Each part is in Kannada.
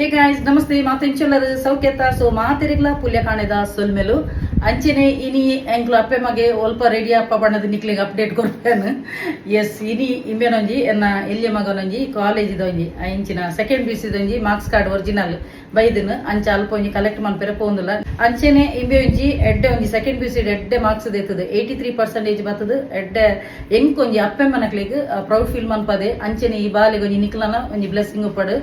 ಹೇ ಗಾಯ್ಸ್ ನಮಸ್ತೆ ಮಾತೆಂಚುಲ್ಲರು ಸೌಖ್ಯತ ಸೊ ಮಾತೆರಿಗ್ಲ ಪುಲ್ಯ ಕಾಣೆದ ಸೊಲ್ಮೆಲು ಅಂಚನೆ ಇನಿ ಎಂಕ್ಲು ಅಪ್ಪೆ ಮಗೆ ಒಲ್ಪ ರೆಡಿ ಅಪ್ಪ ಬಣ್ಣದ ನಿಕ್ಲಿಗೆ ಅಪ್ಡೇಟ್ ಕೊಡ್ತೇನೆ ಎಸ್ ಇನಿ ಇಂಬೆನೊಂಜಿ ಎನ್ನ ಎಲ್ಲಿಯ ಮಗನೊಂಜಿ ಕಾಲೇಜ್ ಇದೊಂಜಿ ಇಂಚಿನ ಸೆಕೆಂಡ್ ಪಿ ಸಿ ದೊಂಜಿ ಮಾರ್ಕ್ಸ್ ಕಾರ್ಡ್ ಒರಿಜಿನಲ್ ಬೈದಿನ ಅಂಚ ಅಲ್ಪ ಒಂಜಿ ಕಲೆಕ್ಟ್ ಮನ್ಪೆರೆ ಪೋಂದುಲ್ಲ ಅಂಚನೆ ಇಂಬೆ ಒಂಜಿ ಎಡ್ಡೆ ಒಂಜಿ ಸೆಕೆಂಡ್ ಪಿ ಸಿ ಎಡ್ಡೆ ಮಾರ್ಕ್ಸ್ ದೇತದೆ 83% ಬರ್ತದೆ ಎಡ್ಡೆ ಎಂಕ್ ಒಂಜಿ ಅಪ್ಪೆ ಮನಕ್ಲಿಗೆ ಪ್ರೌಡ್ ಫೀಲ್ ಮನ್ಪದೆ ಅಂಚನೆ ಈ ಬಾಲಿಗೆ ಒಂಜಿ ನಿಕ್ಲನ ಒಂಜಿ ಬ್ಲೆಸ್ಸಿಂಗ್ ಉಪ್ಪಡು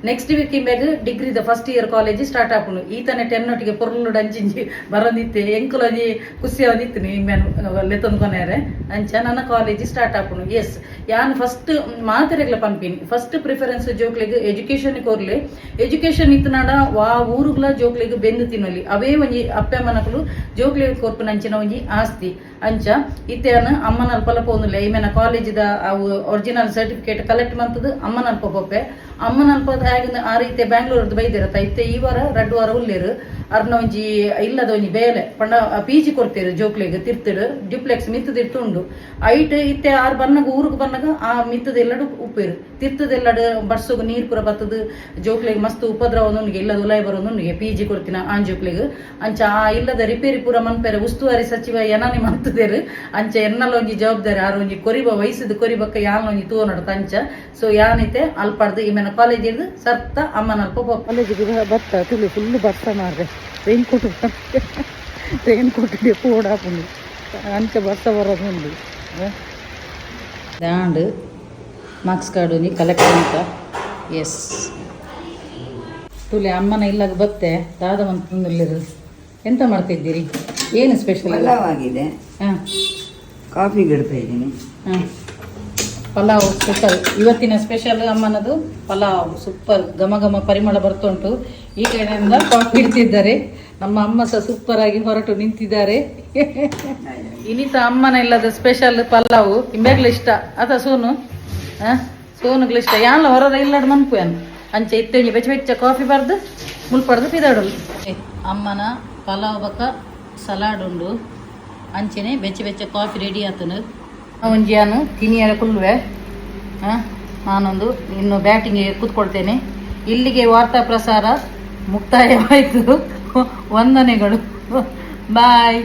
ನೆಕ್ಸ್ಟ್ ವೀಕ್ ಇಂಬೆಗ್ degree first year college start ಆಪುಂಡು ಈತನೆ 10 ಒಟ್ಟಿಗೆ ಪೊರ್ಲುಡು ಅಂಚಿಂಜಿ ಬರಂದಿತ್ತೆ ಎಂಕುಲೊಂಜಿ ಖುಷಿ ಅವನಿತ್ತು ಇಂಬೆನು ಲೆತ್ತೊಂದು ಕೊನೆಯರೆ ಅಂಚ ನನ್ನ ಕಾಲೇಜ್ ಸ್ಟಾರ್ಟ್ ಆಪುಂಡು ಎಸ್ ಯಾನ್ ಫಸ್ಟ್ ಮಾತೆರೆಗ್ಲ ಪಂಪಿನಿ ಫಸ್ಟ್ ಪ್ರಿಫರೆನ್ಸ್ ಜೋಕ್ಲಿಗೆ ಎಜುಕೇಶನ್ ಕೋರ್ಲೆ ಎಜುಕೇಶನ್ ಇತ್ತು ನಾಡ ವಾ ಊರುಗ್ಲ ಜೋಕ್ಲಿಗೆ ಬೆಂದು ತಿನ್ನಲಿ ಅವೇ ಒಂಜಿ ಅಪ್ಪೆ ಮನಕಲು ಜೋಕ್ಲಿಗೆ ಕೊರ್ಪುನ ಅಂಚಿನ ಒಂಜಿ ಆಸ್ತಿ ಅಂಚ ಇತ್ತೆನ ಅಮ್ಮನ ಅಲ್ಪ ಪೋಂದುಲ್ಲ ಈಮೆನ ಕಾಲೇಜಿದ ಅವು ಒರಿಜಿನಲ್ ಸರ್ಟಿಫಿಕೇಟ್ ಕಲೆಕ್ಟ್ ಮಂತದ್ದು ಅಮ್ಮನ ಅಲ್ಪ ಪೊಪ್ಪೆ ಅಮ್ಮನ ಅಲ್ಪ ಆ ರೀತಿ ಬ್ಯಾಂಗ್ಳೂರ್ದು ಬೈದಿರತ್ತ ಇತ್ತೆ ಈ ವಾರ 2 ವಾರ ಉಳ್ಳೇರು ಅರ್ನ ಒಂಜಿ ಇಲ್ಲದ ಒಂಜಿ ಬೇಲೆ ಪಂಡ ಪಿ.ಜಿ ಕೊಡ್ತೇರು ಜೋಕ್ಲಿಗೆ ತಿರ್ತಡು ಡ್ಯೂಪ್ಲೆಕ್ಸ್ ಮಿತ್ತದಿರ್ತು ಉಂಡು ಐಟ್ ಇತ್ತೆ ಆರು ಬನ್ನಗ ಊರಿಗೆ ಬನ್ನಗ ಆ ಮಿತ್ತದೆಲ್ಲಡು ಉಪ್ಪೇರು ತಿರ್ತದೆಲ್ಲಡು ಬರ್ಸೋಗು ನೀರು ಪೂರ ಬತ್ತದು ಜೋಕ್ಲಿಗೆ ಮಸ್ತ್ ಉಪದ್ರವ ಒಂದೊಂದಿಗೆ ಇಲ್ಲದ ಉಲಾಯಿ ಬರೋದೊಂದಿಗೆ ಪಿ.ಜಿ ಕೊಡ್ತೀನಿ ಆ ಜೋಕ್ಲಿಗೆ ಅಂಚ ಆ ಇಲ್ಲದ ರಿಪೇರಿ ಪೂರ ಮನ್ಪೇರೆ ಉಸ್ತುವಾರಿ ಸಚಿವ ಎನಾನಿ ಮಂತದೇರು ಅಂಚ ಎನ್ನಲ ಒಂಜಿ ಜವಾಬ್ದಾರಿ ಆರು ಒಂಜಿ ಕೊರಿಬ ವಯಸ್ಸದ ಕೊರಿಬಕ್ಕ ಯಾನ ಒಂಜಿ ತೂ ನಡತ ಅಂಚ ಸೊ ಯಾನೈತೆ ಅಲ್ಪಾಡ್ದು ಈಮೆನ ಕಾಲೇಜ್ ಇರ್ದು ಸರ್ತ ಅಮ್ಮನ ಅಲ್ಪ ಕಾಲೇಜಿಗೆ ಬತ್ತ ತುಳಿ ಫುಲ್ ಬರ್ಸ ಮಾರ್ರೆ ರೈನ್ ಕೋಟ್ ಡೆಪ್ಪು ಓಡಾಪುಂಡು ಅಂಚ ಬರ್ಸ ಬರೋದುಂಡು ದಾಂಡ್ ಮಾರ್ಕ್ಸ್ ಕಾರ್ಡ್ ಒಂಜಿ ಕಲೆಕ್ಟ್ ಅಂತ ಎಸ್ ತುಳಿ ಅಮ್ಮನ ಇಲ್ಲಾಗ ಬತ್ತೆ ದಾದ ಮಂತಂದಿರು ಎಂತ ಮಾಡ್ತಿದ್ದೀರಿ ಏನು ಸ್ಪೆಷಲ್ ಆಗಿದೆ ಹಾಂ ಕಾಫಿ ಗಿಡ್ತಾ ಇದ್ದೀನಿ ಹಾಂ ಪಲಾವ್ ಸ್ಪೆಷಲ್ ಇವತ್ತಿನ ಸ್ಪೆಷಲ್ ಅಮ್ಮನದು ಪಲಾವ್ ಸೂಪರ್ ಘಮ ಘಮ ಪರಿಮಳ ಬರ್ತುಂಟು ಈ ಕಡೆಯಿಂದ ಕಾಫಿ ಇಡ್ತಿದ್ದಾರೆ ನಮ್ಮ ಅಮ್ಮ ಸಹ ಸೂಪರ್ ಆಗಿ ಹೊರಟು ನಿಂತಿದ್ದಾರೆ ಇನಿತ ಅಮ್ಮನ ಇಲ್ಲದ ಸ್ಪೆಷಲ್ ಪಲಾವು ಇಂಬೇಗ್ಲ ಇಷ್ಟ ಅದ ಸೋನು ಸೋನುಗ್ಲ ಇಷ್ಟ ಯಾನ್ಲ ಹೊರದ ಇಲ್ಲಡ್ ಮನ್ಪು ಏನು ಅಂಚೆ ಇತ್ತೇಂಜಿ ಬೆಚ್ಚ ಬೆಚ್ಚ ಕಾಫಿ ಬರ್ದು ಮುಲ್ಪಡ್ದು ಪಿದಾಡಲು ಅಮ್ಮನ ಪಲಾವ್ ಬಕ್ಕ ಸಲಾಡ್ ಉಂಡು ಅಂಚೆನೆ ಬೆಚ್ಚ ಬೆಚ್ಚ ಕಾಫಿ ರೆಡಿ ಆತನು ಒಂಜಿಯಾನು ತಿನಿಯರ ಕುಲ್ವೆ ನಾನೊಂದು ಇನ್ನು ಬ್ಯಾಟಿಂಗಿಗೆ ಕೂತ್ಕೊಳ್ತೇನೆ ಇಲ್ಲಿಗೆ ವಾರ್ತಾ ಪ್ರಸಾರ ಮುಕ್ತಾಯವಾಯಿತು ವಂದನೆಗಳು ಬಾಯ್.